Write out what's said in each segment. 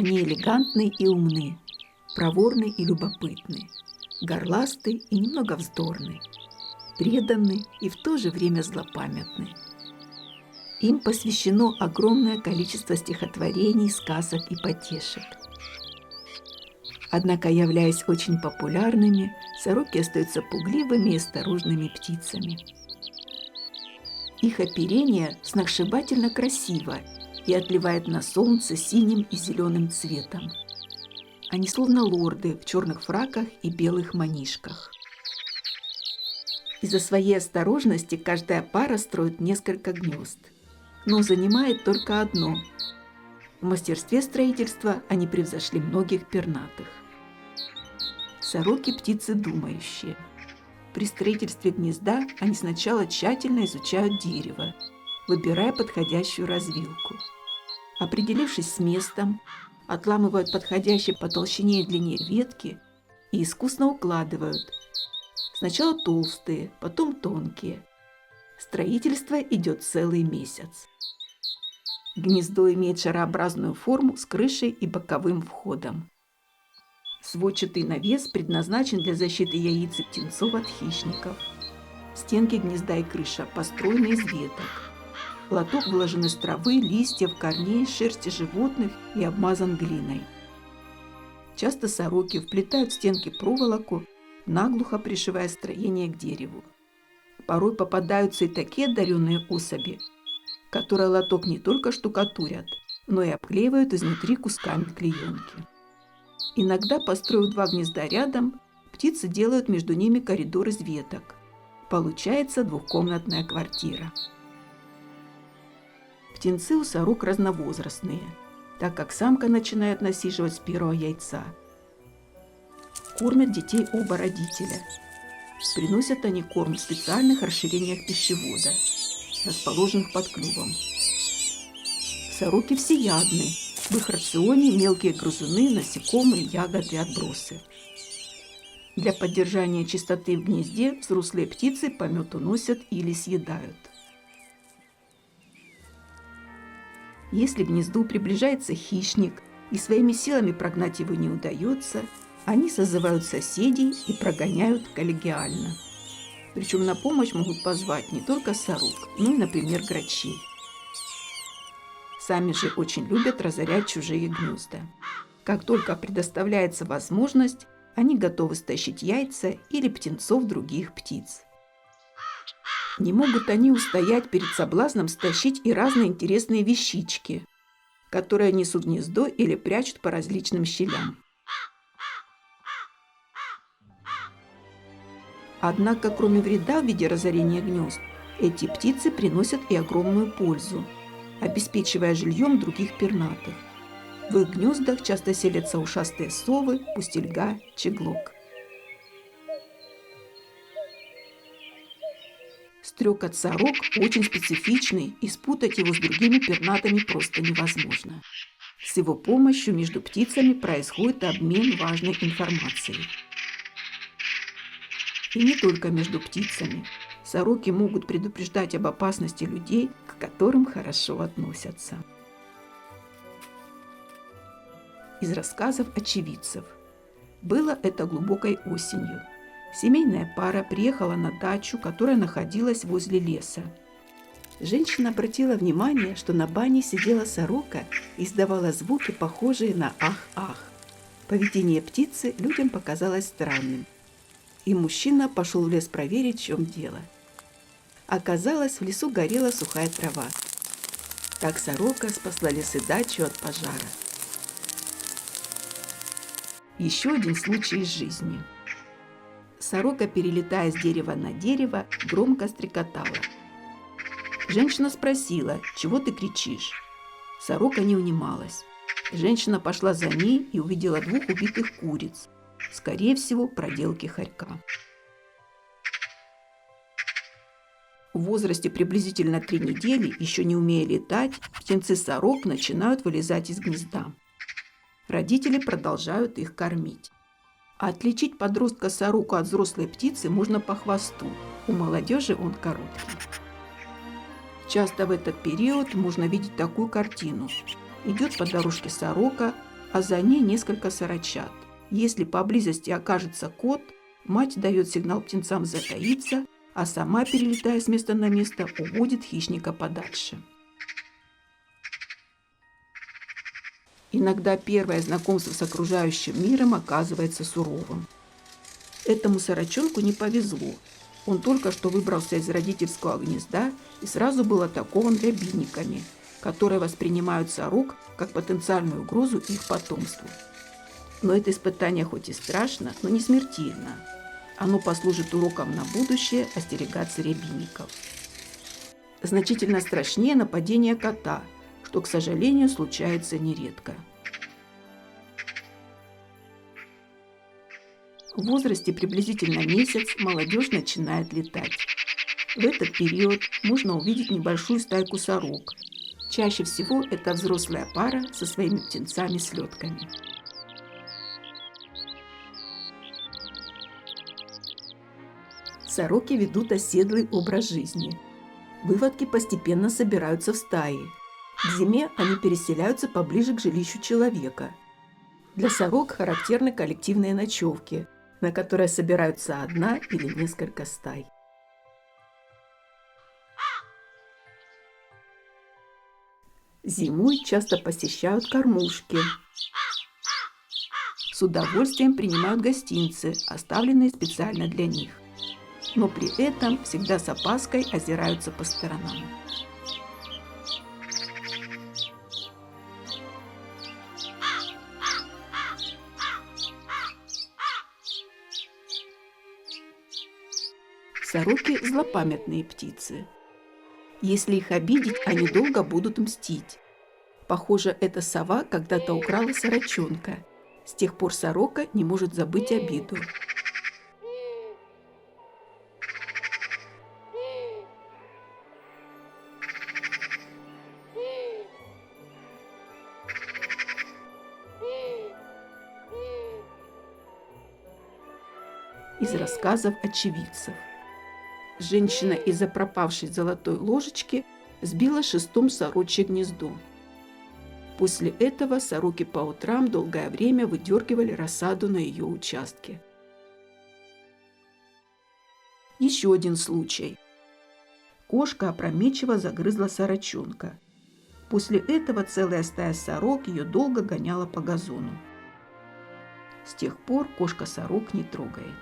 Они элегантны и умны, проворны и любопытны, горласты и немного вздорны, преданы и в то же время злопамятны. Им посвящено огромное количество стихотворений, сказок и потешек. Однако, являясь очень популярными, сороки остаются пугливыми и осторожными птицами. Их оперение сногсшибательно красиво и отливает на солнце синим и зеленым цветом. Они словно лорды в черных фраках и белых манишках. Из-за своей осторожности каждая пара строит несколько гнезд, но занимает только одно. В мастерстве строительства они превзошли многих пернатых. Сороки – птицы думающие. При строительстве гнезда они сначала тщательно изучают дерево, выбирая подходящую развилку. Определившись с местом, отламывают подходящие по толщине и длине ветки и искусно укладывают. Сначала толстые, потом тонкие. Строительство идет целый месяц. Гнездо имеет шарообразную форму с крышей и боковым входом. Сводчатый навес предназначен для защиты яиц и птенцов от хищников. Стенки гнезда и крыша построены из веток. Лоток вложен из травы, листьев, корней, шерсти животных и обмазан глиной. Часто сороки вплетают в стенки проволоку, наглухо пришивая строение к дереву. Порой попадаются и такие одаренные особи, которые лоток не только штукатурят, но и обклеивают изнутри кусками клеенки. Иногда, построив два гнезда рядом, птицы делают между ними коридор из веток. Получается двухкомнатная квартира. Птенцы у сорок разновозрастные, так как самка начинает насиживать с первого яйца. Кормят детей оба родителя. Приносят они корм в специальных расширениях пищевода, расположенных под клювом. Сороки всеядны. В их рационе мелкие грызуны, насекомые, ягоды, отбросы. Для поддержания чистоты в гнезде взрослые птицы помет уносят или съедают. Если к гнезду приближается хищник и своими силами прогнать его не удается, они созывают соседей и прогоняют коллегиально. Причем на помощь могут позвать не только сорок, но и, например, грачей. Сами же очень любят разорять чужие гнезда. Как только предоставляется возможность, они готовы стащить яйца или птенцов других птиц. Не могут они устоять перед соблазном стащить и разные интересные вещички, которые несут в гнездо или прячут по различным щелям. Однако, кроме вреда в виде разорения гнезд, эти птицы приносят и огромную пользу, обеспечивая жильем других пернатых. В их гнездах часто селятся ушастые совы, пустельга, чеглок. Стрекот сорок очень специфичный, и спутать его с другими пернатами просто невозможно. С его помощью между птицами происходит обмен важной информацией. И не только между птицами. Сороки могут предупреждать об опасности людей, к которым хорошо относятся. Из рассказов очевидцев. Было это глубокой осенью. Семейная пара приехала на дачу, которая находилась возле леса. Женщина обратила внимание, что на бане сидела сорока и издавала звуки, похожие на ах-ах. Поведение птицы людям показалось странным. И мужчина пошел в лес проверить, в чем дело. Оказалось, в лесу горела сухая трава. Так сорока спасла лес и дачу от пожара. Еще один случай из жизни. Сорока, перелетая с дерева на дерево, громко стрекотала. Женщина спросила: «Чего ты кричишь?» Сорока не унималась. Женщина пошла за ней и увидела двух убитых куриц. Скорее всего, проделки хорька. В возрасте приблизительно 3 недели, еще не умея летать, птенцы сорок начинают вылезать из гнезда. Родители продолжают их кормить. А отличить подростка сороку от взрослой птицы можно по хвосту. У молодежи он короткий. Часто в этот период можно видеть такую картину. Идет по дорожке сорока, а за ней несколько сорочат. Если поблизости окажется кот, мать дает сигнал птенцам затаиться, а сама, перелетая с места на место, уводит хищника подальше. Иногда первое знакомство с окружающим миром оказывается суровым. Этому сорочонку не повезло. Он только что выбрался из родительского гнезда и сразу был атакован рябинниками, которые воспринимают сорок как потенциальную угрозу их потомству. Но это испытание хоть и страшно, но не смертельно. Оно послужит уроком на будущее остерегаться рябинников. Значительно страшнее нападение кота, что, к сожалению, случается нередко. В возрасте приблизительно месяц молодежь начинает летать. В этот период можно увидеть небольшую стайку сорок. Чаще всего это взрослая пара со своими птенцами-слетками. Сороки ведут оседлый образ жизни. Выводки постепенно собираются в стаи. К зиме они переселяются поближе к жилищу человека. Для сорок характерны коллективные ночевки, на которые собираются одна или несколько стай. Зимой часто посещают кормушки. С удовольствием принимают гостинцы, оставленные специально для них. Но при этом всегда с опаской озираются по сторонам. Сороки – злопамятные птицы. Если их обидеть, они долго будут мстить. Похоже, эта сова когда-то украла сорочонка. С тех пор сорока не может забыть обиду. Из рассказов очевидцев. Женщина из-за пропавшей золотой ложечки сбила шестом сорочье гнездо. После этого сороки по утрам долгое время выдергивали рассаду на ее участке. Еще один случай. Кошка опрометчиво загрызла сорочонка. После этого целая стая сорок ее долго гоняла по газону. С тех пор кошка сорок не трогает.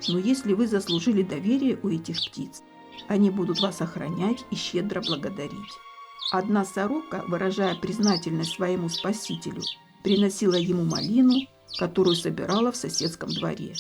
Но если вы заслужили доверие у этих птиц, они будут вас охранять и щедро благодарить. Одна сорока, выражая признательность своему спасителю, приносила ему малину, которую собирала в соседском дворе.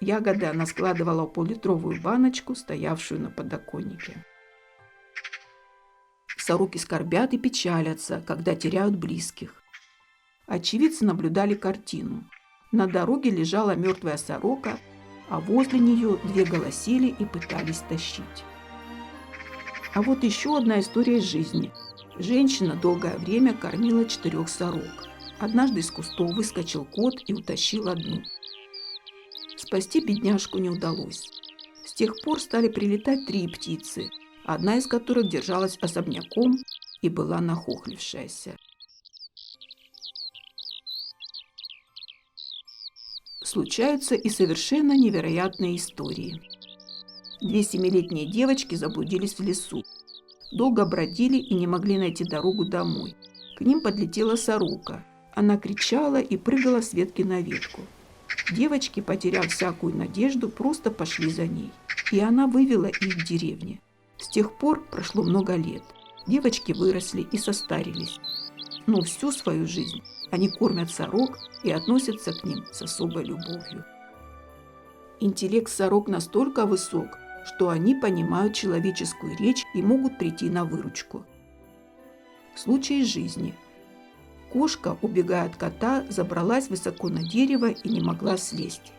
Ягоды она складывала в пол-литровую баночку, стоявшую на подоконнике. Сороки скорбят и печалятся, когда теряют близких. Очевидцы наблюдали картину. На дороге лежала мертвая сорока, а возле нее две голосили и пытались тащить. А вот еще одна история из жизни. Женщина долгое время кормила 4 сорок. Однажды из кустов выскочил кот и утащил одну. Спасти бедняжку не удалось. С тех пор стали прилетать 3 птицы, одна из которых держалась особняком и была нахохлившаяся. Случаются и совершенно невероятные истории. 2 7-летние девочки заблудились в лесу. Долго бродили и не могли найти дорогу домой. К ним подлетела сорока. Она кричала и прыгала с ветки на ветку. Девочки, потеряв всякую надежду, просто пошли за ней. И она вывела их в деревне. С тех пор прошло много лет. Девочки выросли и состарились. Но всю свою жизнь они кормят сорок и относятся к ним с особой любовью. Интеллект сорок настолько высок, что они понимают человеческую речь и могут прийти на выручку. Случай из жизни. Кошка, убегая от кота, забралась высоко на дерево и не могла слезть.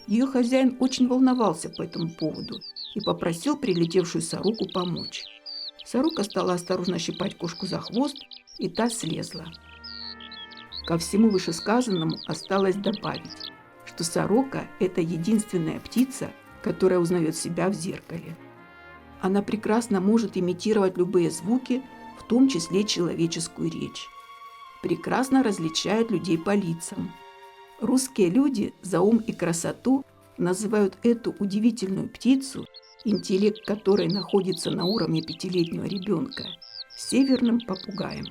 Ее хозяин очень волновался по этому поводу и попросил прилетевшую сороку помочь. Сорока стала осторожно щипать кошку за хвост, и та слезла. Ко всему вышесказанному осталось добавить, что сорока – это единственная птица, которая узнает себя в зеркале. Она прекрасно может имитировать любые звуки, в том числе человеческую речь. прекрасно различает людей по лицам. Русские люди за ум и красоту называют эту удивительную птицу, интеллект которой находится на уровне 5-летнего ребенка, северным попугаем.